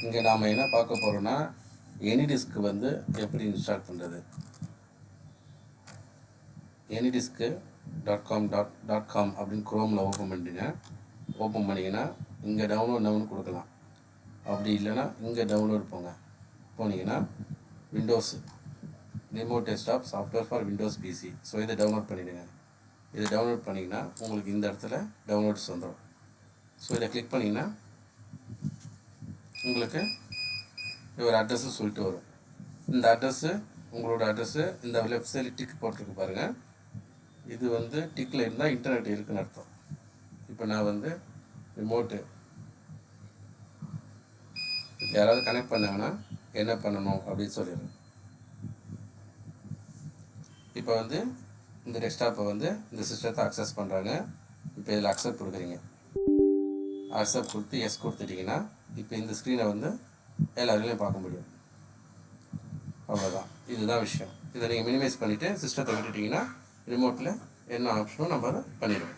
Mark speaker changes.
Speaker 1: இங்கே நாம் என்ன பார்க்க போகிறோன்னா எனிடிஸ்க்கு வந்து எப்படி இன்ஸ்டால் பண்ணுறது. anydisk.com அப்படின்னு குரோமில் ஓப்பன் பண்ணிடுங்க. ஓப்பன் பண்ணிங்கன்னா இங்கே டவுன்லோட் கொடுக்கலாம். அப்படி இல்லைன்னா இங்கே டவுன்லோட் போனீங்கன்னா Windows remote desktop software for Windows PC. So இதை டவுன்லோட் பண்ணிவிடுங்க. இதை டவுன்லோட் பண்ணிங்கன்னா உங்களுக்கு இந்த இடத்துல டவுன்லோட்ஸ் வந்துடும். ஸோ இதை கிளிக் பண்ணிங்கன்னா உங்களுக்கு ஒரு அட்ரஸு சொல்லிட்டு வரும். இந்த அட்ரஸ்ஸு உங்களோட அட்ரஸ்ஸு இந்த லெஃப்ட் சைடு டிக் போட்டிருக்கு பாருங்கள். இது வந்து டிக்கில் இருந்தால் இன்டர்நெட் இருக்குன்னு அர்த்தம். இப்போ நான் வந்து ரிமோட்டு இப்போ யாராவது கனெக்ட் பண்ணாங்கன்னா என்ன பண்ணணும் அப்படின்னு சொல்லிடுறேன். இப்போ வந்து இந்த டெஸ்க்டாப்பை வந்து இந்த சிஸ்டத்தை அக்சஸ் பண்ணுறாங்க. இப்போ இதில் அக்செப்ட் கொடுக்குறீங்க. அக்செப்ட் கொடுத்து எஸ் கொடுத்துட்டிங்கன்னா இப்போ இந்த ஸ்க்ரீனை வந்து எல்லாருலையும் பார்க்க முடியும். அவ்வளோதான், இதுதான் விஷயம். இதை நீங்கள் மினிமைஸ் பண்ணிவிட்டு சிஸ்டத்தை விட்டுட்டிங்கன்னா ரிமோட்டில் என்ன ஆப்ஷனோ நம்ம அதை பண்ணிடுவோம்.